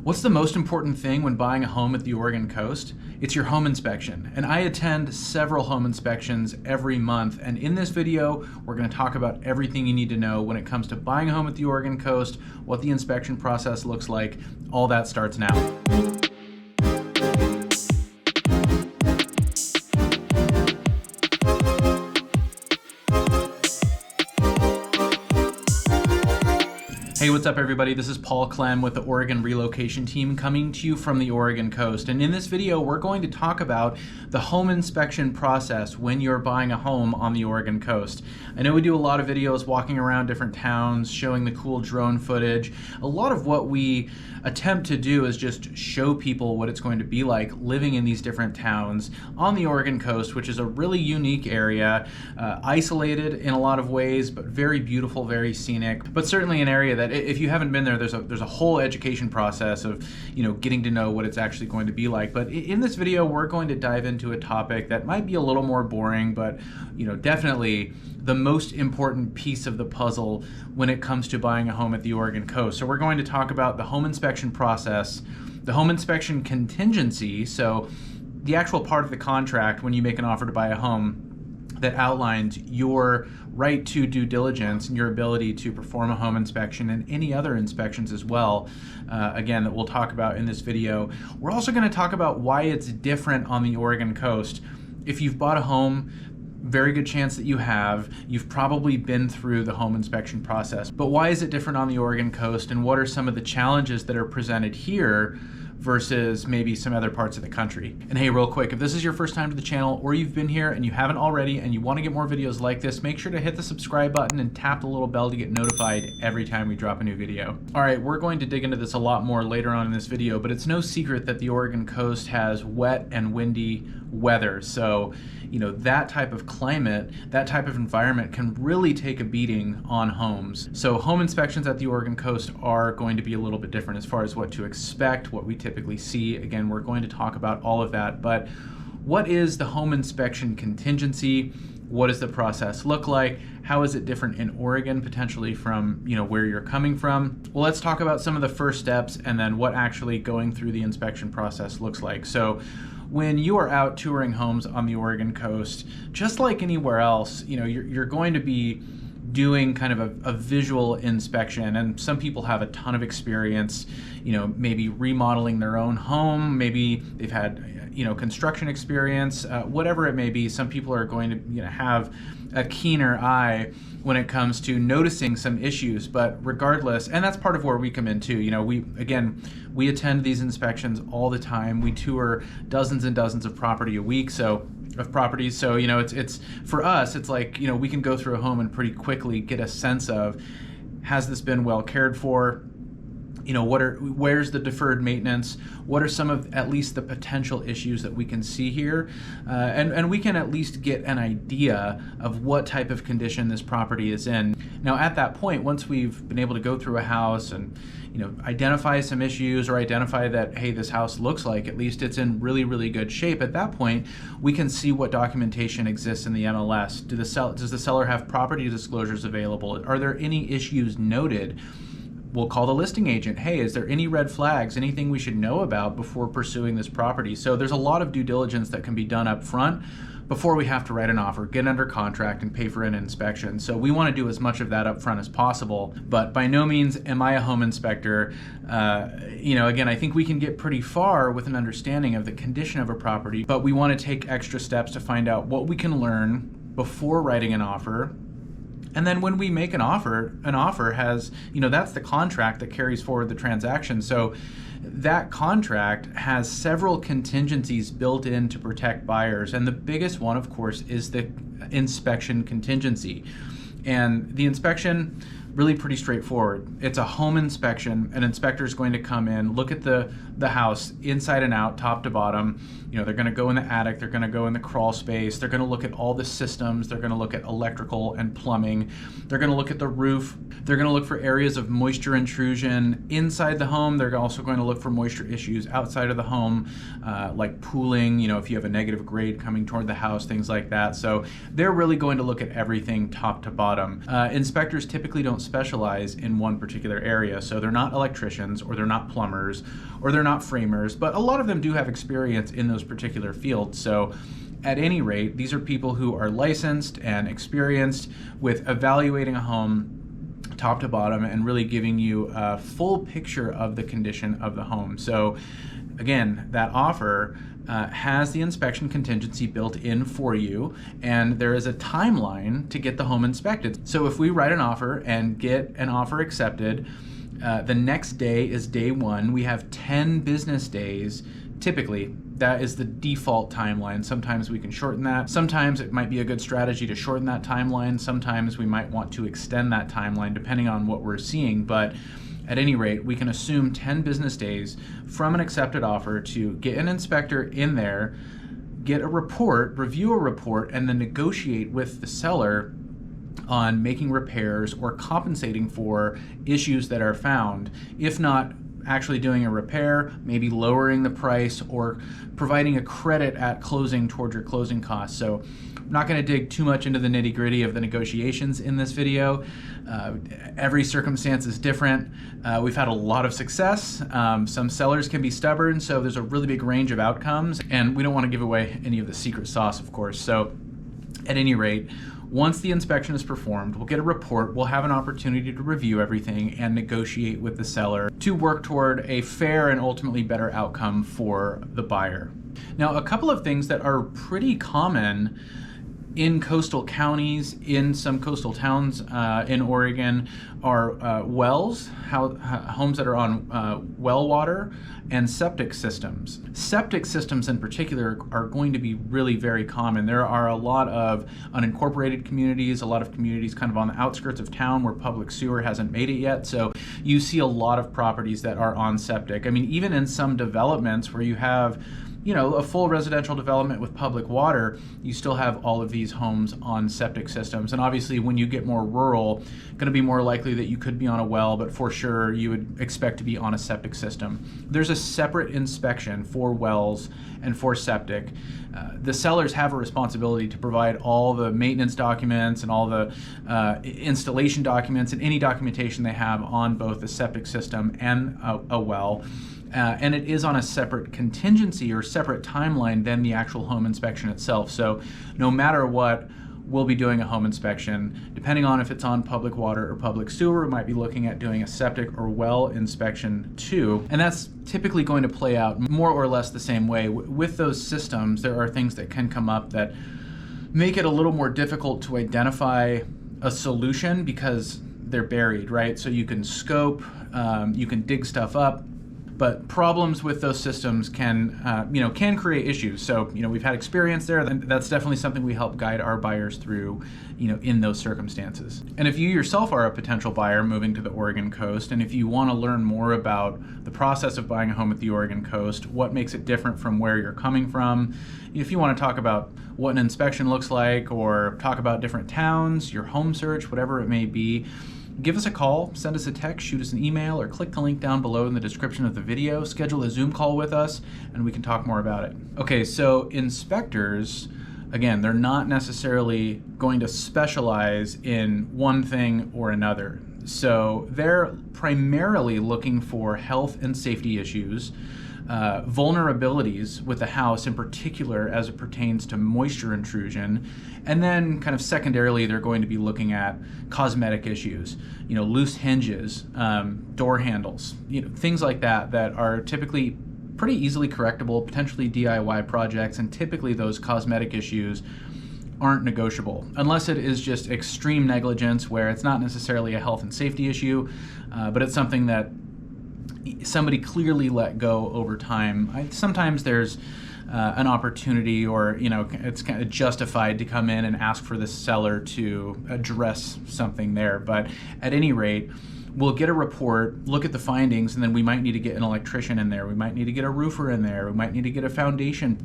What's the most important thing when buying a home at the Oregon coast? It's your home inspection. And I attend several home inspections every month. And in this video, we're going to talk about everything you need to know when it comes to buying a home at the Oregon coast, what the inspection process looks like. All that starts now. Hey, what's up everybody? This is Clem with the Oregon relocation team coming to you from the Oregon coast. And in this video, we're going to talk about the home inspection process when you're buying a home on the Oregon coast. I know we do a lot of videos walking around different towns, showing the cool drone footage. A lot of what we attempt to do is just show people what it's going to be like living in these different towns on the Oregon coast, which is a really unique area, isolated in a lot of ways, but very beautiful, very scenic, but certainly an area that if you haven't been there, there's a whole education process of, getting to know what it's actually going to be like. But in this video, we're going to dive into a topic that might be a little more boring, but definitely the most important piece of the puzzle when it comes to buying a home at the Oregon coast. So we're going to talk about the home inspection process, the home inspection contingency, so the actual part of the contract when you make an offer to buy a home that outlines your right to due diligence and your ability to perform a home inspection and any other inspections as well, again, that we'll talk about in this video. We're also going to talk about why it's different on the Oregon coast. If you've bought a home, very good chance that you've probably been through the home inspection process. But why is it different on the Oregon coast, and what are some of the challenges that are presented here versus maybe some other parts of the country? And hey, real quick, if this is your first time to the channel or you've been here and you haven't already and you want to get more videos like this, make sure to hit the subscribe button and tap the little bell to get notified every time we drop a new video. All right, we're going to dig into this a lot more later on in this video, but it's no secret that the Oregon coast has wet and windy weather. So, that type of climate, that type of environment can really take a beating on homes. So home inspections at the Oregon coast are going to be a little bit different as far as what to expect, what we typically see. Again, we're going to talk about all of that, but what is the home inspection contingency? What does the process look like? How is it different in Oregon potentially from where you're coming from? Well, let's talk about some of the first steps and then what actually going through the inspection process looks like. So when you are out touring homes on the Oregon coast, just like anywhere else, you're going to be doing kind of a visual inspection, and some people have a ton of experience, maybe remodeling their own home, maybe they've had construction experience, whatever it may be. Some people are going to have a keener eye when it comes to noticing some issues, but regardless, and that's part of where we come in too. We attend these inspections all the time. We tour dozens and dozens of properties a week, so it's for us, it's like, we can go through a home and pretty quickly get a sense of, has this been well cared for? Where's the deferred maintenance? What are some of at least the potential issues that we can see here? And we can at least get an idea of what type of condition this property is in. Now at that point, once we've been able to go through a house and identify some issues or identify that, hey, this house looks like at least it's in really, really good shape, at that point, we can see what documentation exists in the MLS. Does the seller have property disclosures available? Are there any issues noted? We'll call the listing agent. Hey, is there any red flags, anything we should know about before pursuing this property? So there's a lot of due diligence that can be done up front before we have to write an offer, get under contract, and pay for an inspection. So we want to do as much of that up front as possible, but by no means am I a home inspector. Again, I think we can get pretty far with an understanding of the condition of a property, but we want to take extra steps to find out what we can learn before writing an offer. And then when we make an offer has, that's the contract that carries forward the transaction. So that contract has several contingencies built in to protect buyers. And the biggest one, of course, is the inspection contingency. And the inspection, really pretty straightforward. It's a home inspection. An inspector is going to come in, look at the house inside and out, top to bottom. They're going to go in the attic, they're going to go in the crawl space, they're going to look at all the systems, they're going to look at electrical and plumbing, they're going to look at the roof, they're going to look for areas of moisture intrusion inside the home. They're also going to look for moisture issues outside of the home, like pooling, if you have a negative grade coming toward the house, things like that. So they're really going to look at everything top to bottom. Inspectors typically don't specialize in one particular area. So they're not electricians, or they're not plumbers, or they're not framers, but a lot of them do have experience in those particular fields. So at any rate, these are people who are licensed and experienced with evaluating a home top to bottom and really giving you a full picture of the condition of the home. So again, that offer has the inspection contingency built in for you, and there is a timeline to get the home inspected. So if we write an offer and get an offer accepted, the next day is day one. We have 10 business days. Typically, that is the default timeline. Sometimes we can shorten that. Sometimes it might be a good strategy to shorten that timeline. Sometimes we might want to extend that timeline depending on what we're seeing. But at any rate, we can assume 10 business days from an accepted offer to get an inspector in there, get a report, review a report, and then negotiate with the seller on making repairs or compensating for issues that are found. If not actually doing a repair, maybe lowering the price or providing a credit at closing towards your closing costs. So I'm not going to dig too much into the nitty-gritty of the negotiations in this video. Every circumstance is different. We've had a lot of success. Some sellers can be stubborn, so there's a really big range of outcomes, and we don't want to give away any of the secret sauce, of course. So at any rate, once the inspection is performed, we'll get a report, we'll have an opportunity to review everything and negotiate with the seller to work toward a fair and ultimately better outcome for the buyer. Now, a couple of things that are pretty common in coastal counties, in some coastal towns in Oregon, are wells, homes that are on well water, and septic systems. Septic systems in particular are going to be really very common. There are a lot of unincorporated communities, a lot of communities kind of on the outskirts of town where public sewer hasn't made it yet. So you see a lot of properties that are on septic. I mean, even in some developments where you have a full residential development with public water, you still have all of these homes on septic systems. And obviously when you get more rural, going to be more likely that you could be on a well, but for sure you would expect to be on a septic system. There's a separate inspection for wells and for septic. The sellers have a responsibility to provide all the maintenance documents and all the installation documents and any documentation they have on both the septic system and a well. And it is on a separate contingency or separate timeline than the actual home inspection itself. So no matter what, we'll be doing a home inspection. Depending on if it's on public water or public sewer, we might be looking at doing a septic or well inspection too. And that's typically going to play out more or less the same way. With those systems, there are things that can come up that make it a little more difficult to identify a solution because they're buried, right? So you can scope, you can dig stuff up, but problems with those systems can create issues. So, we've had experience there. That's definitely something we help guide our buyers through, in those circumstances. And if you yourself are a potential buyer moving to the Oregon coast, and if you want to learn more about the process of buying a home at the Oregon coast, what makes it different from where you're coming from, if you want to talk about what an inspection looks like or talk about different towns, your home search, whatever it may be, give us a call, send us a text, shoot us an email, or click the link down below in the description of the video. Schedule a Zoom call with us, and we can talk more about it. Okay, so inspectors, again, they're not necessarily going to specialize in one thing or another. So they're primarily looking for health and safety issues, vulnerabilities with the house in particular as it pertains to moisture intrusion, and then kind of secondarily they're going to be looking at cosmetic issues, loose hinges, door handles, things like that are typically pretty easily correctable, potentially DIY projects, and typically those cosmetic issues aren't negotiable unless it is just extreme negligence where it's not necessarily a health and safety issue, but it's something that somebody clearly let go over time. Sometimes there's an opportunity, or it's kind of justified to come in and ask for the seller to address something there. But at any rate, we'll get a report, look at the findings, and then we might need to get an electrician in there. We might need to get a roofer in there. We might need to get a foundation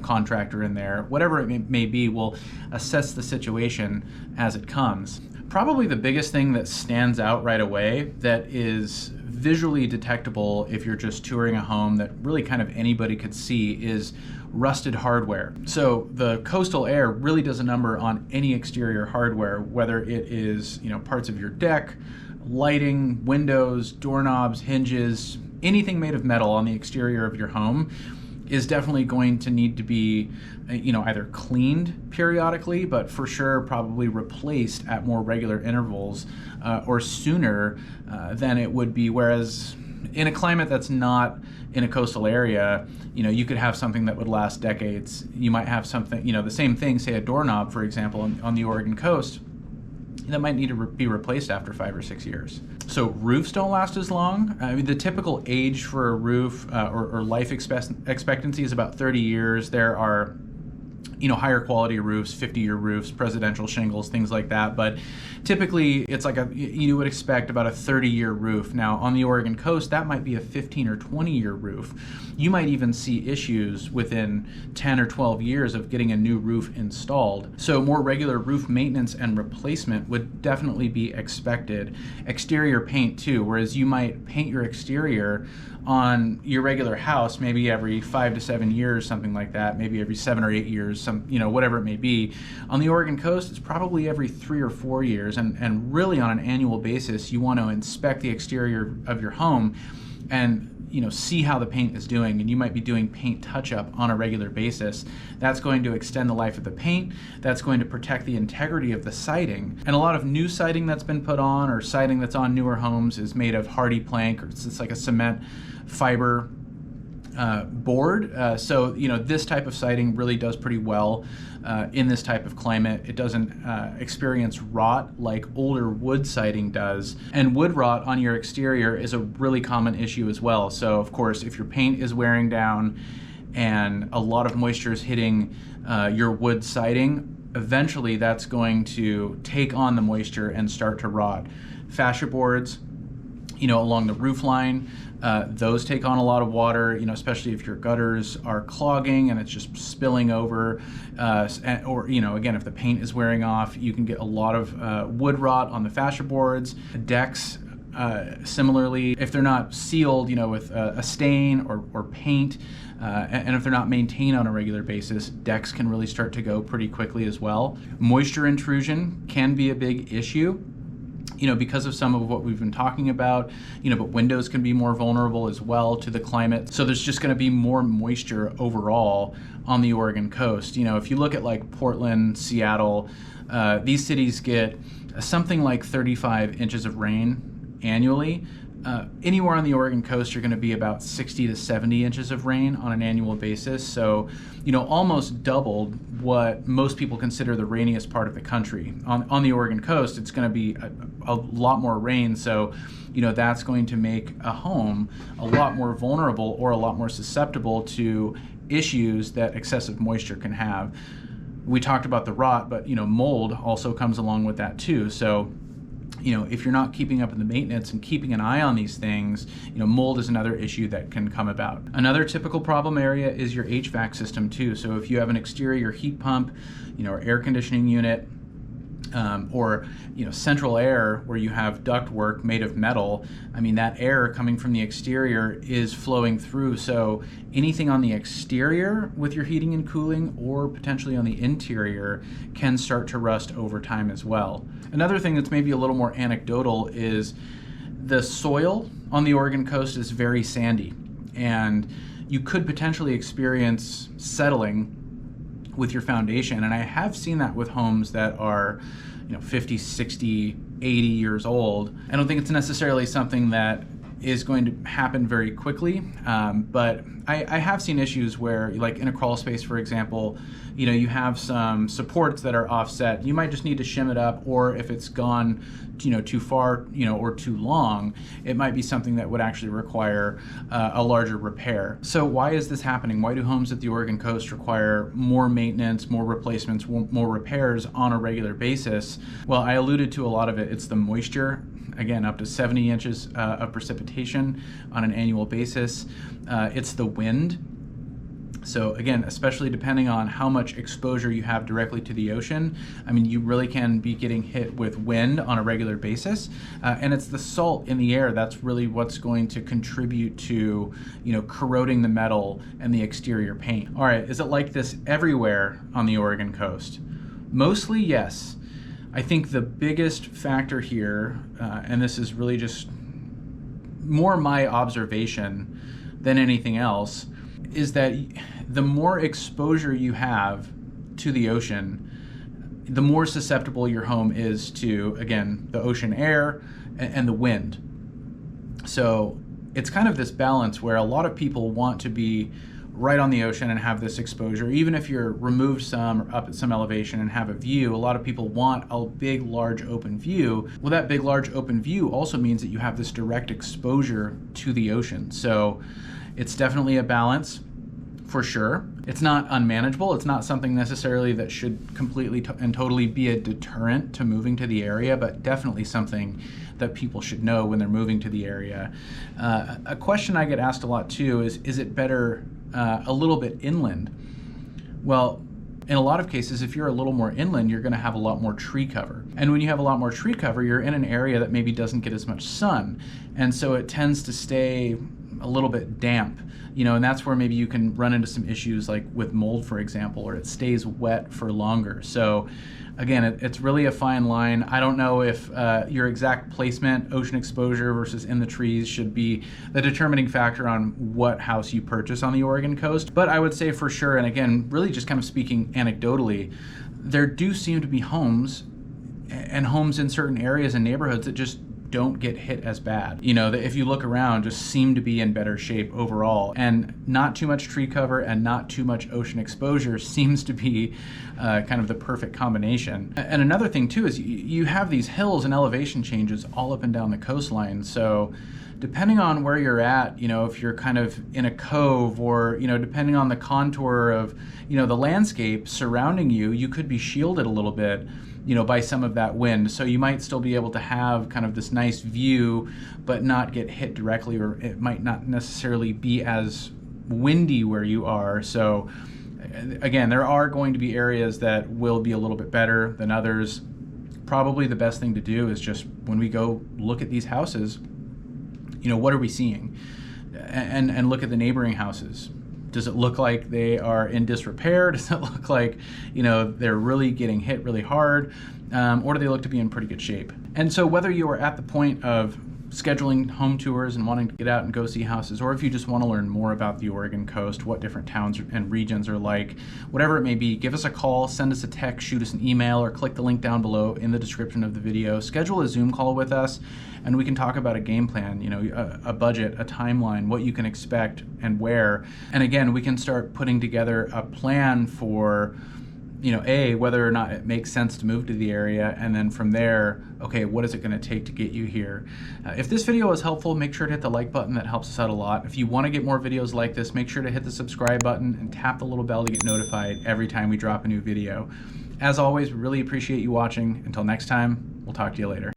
contractor in there. Whatever it may be, we'll assess the situation as it comes. Probably the biggest thing that stands out right away that is visually detectable if you're just touring a home that really kind of anybody could see is rusted hardware. So the coastal air really does a number on any exterior hardware, whether it is, parts of your deck, lighting, windows, doorknobs, hinges, anything made of metal on the exterior of your home is definitely going to need to be, either cleaned periodically, but for sure probably replaced at more regular intervals or sooner than it would be. Whereas in a climate that's not in a coastal area, you could have something that would last decades. You might have something, the same thing, say a doorknob, for example, on the Oregon coast, that might need to be replaced after 5 or 6 years. So roofs don't last as long. I mean, the typical age for a roof or life expectancy is about 30 years. There are higher quality roofs, 50-year roofs, presidential shingles, things like that. But typically it's like you would expect about a 30-year roof. Now on the Oregon coast, that might be a 15 or 20-year roof. You might even see issues within 10 or 12 years of getting a new roof installed. So more regular roof maintenance and replacement would definitely be expected. Exterior paint too, whereas you might paint your exterior on your regular house maybe every 5 to 7 years, something like that, maybe every 7 or 8 years, whatever it may be. On the Oregon coast, it's probably every 3 or 4 years, and really on an annual basis, you want to inspect the exterior of your home and see how the paint is doing, and you might be doing paint touch-up on a regular basis. That's going to extend the life of the paint. That's going to protect the integrity of the siding. And a lot of new siding that's been put on, or siding that's on newer homes, is made of hardy plank, or it's like a cement fiber board. So this type of siding really does pretty well in this type of climate. It doesn't experience rot like older wood siding does. And wood rot on your exterior is a really common issue as well. So of course, if your paint is wearing down and a lot of moisture is hitting your wood siding, eventually that's going to take on the moisture and start to rot. Fascia boards, along the roof line, those take on a lot of water, especially if your gutters are clogging and it's just spilling over, or again, if the paint is wearing off, you can get a lot of wood rot on the fascia boards. Decks, similarly, if they're not sealed, with a stain or paint, and if they're not maintained on a regular basis, decks can really start to go pretty quickly as well. Moisture intrusion can be a big issue, because of some of what we've been talking about, but windows can be more vulnerable as well to the climate. So there's just going to be more moisture overall on the Oregon coast. If you look at like Portland, Seattle, these cities get something like 35 inches of rain annually. Anywhere on the Oregon coast, you're going to be about 60 to 70 inches of rain on an annual basis. So, almost doubled what most people consider the rainiest part of the country. On the Oregon coast, it's going to be a lot more rain. So, that's going to make a home a lot more vulnerable or a lot more susceptible to issues that excessive moisture can have. We talked about the rot, but, mold also comes along with that too. So, if you're not keeping up in the maintenance and keeping an eye on these things, mold is another issue that can come about. Another typical problem area is your HVAC system too. So if you have an exterior heat pump, or air conditioning unit, or central air where you have ductwork made of metal, that air coming from the exterior is flowing through. So anything on the exterior with your heating and cooling, or potentially on the interior, can start to rust over time as well. Another thing that's maybe a little more anecdotal is the soil on the Oregon coast is very sandy, and you could potentially experience settling with your foundation. And I have seen that with homes that are 50, 60, 80 years old. I don't think it's necessarily something that is going to happen very quickly, but I have seen issues where, like in a crawl space, for example, you have some supports that are offset. You might just need to shim it up, or if it's gone too far, or too long, it might be something that would actually require a larger repair. So why is this happening? Why do homes at the Oregon coast require more maintenance, more replacements, more repairs on a regular basis? Well, I alluded to a lot of it. It's the moisture. Again, up to 70 inches of precipitation on an annual basis. It's the wind. So again, especially depending on how much exposure you have directly to the ocean, I mean, you really can be getting hit with wind on a regular basis. And it's the salt in the air that's really what's going to contribute to, corroding the metal and the exterior paint. All right, is it like this everywhere on the Oregon coast? Mostly, yes. I think the biggest factor here, and this is really just more my observation than anything else, is that the more exposure you have to the ocean, the more susceptible your home is to, again, the ocean air and the wind. So it's kind of this balance where a lot of people want to be right on the ocean and have this exposure. Even if you're removed some or up at some elevation and have a view, a lot of people want a big, large open view. Well, that big, large open view also means that you have this direct exposure to the ocean. So it's definitely a balance, for sure. It's not unmanageable. It's not something necessarily that should completely and totally be a deterrent to moving to the area, but definitely something that people should know when they're moving to the area. A question I get asked a lot too is it better a little bit inland? Well, in a lot of cases, if you're a little more inland, you're going to have a lot more tree cover. And when you have a lot more tree cover, you're in an area that maybe doesn't get as much sun. And so it tends to stay a little bit damp, and that's where maybe you can run into some issues like with mold, for example, or it stays wet for longer. So again, it's really a fine line. I don't know if your exact placement, ocean exposure versus in the trees, should be the determining factor on what house you purchase on the Oregon coast. But I would say for sure, and again, really just kind of speaking anecdotally, there do seem to be homes in certain areas and neighborhoods that just don't get hit as bad. That if you look around, just seem to be in better shape overall. And not too much tree cover and not too much ocean exposure seems to be kind of the perfect combination. And another thing too is you have these hills and elevation changes all up and down the coastline. So depending on where you're at, if you're kind of in a cove or, depending on the contour of, the landscape surrounding you, you could be shielded a little bit, by some of that wind. So you might still be able to have kind of this nice view, but not get hit directly, or it might not necessarily be as windy where you are. So again, there are going to be areas that will be a little bit better than others. Probably the best thing to do is just when we go look at these houses, what are we seeing? And look at the neighboring houses. Does it look like they are in disrepair? Does it look like, they're really getting hit really hard? Or do they look to be in pretty good shape? And so whether you are at the point of scheduling home tours and wanting to get out and go see houses, or if you just want to learn more about the Oregon coast, what different towns and regions are like, whatever it may be, give us a call, send us a text, shoot us an email, or click the link down below in the description of the video. Schedule a Zoom call with us, and we can talk about a game plan, a budget, a timeline, what you can expect and where. And again, we can start putting together a plan for whether or not it makes sense to move to the area, and then from there, okay, what is it going to take to get you here? If this video was helpful, make sure to hit the like button. That helps us out a lot. If you want to get more videos like this, make sure to hit the subscribe button and tap the little bell to get notified every time we drop a new video. As always, we really appreciate you watching. Until next time, we'll talk to you later.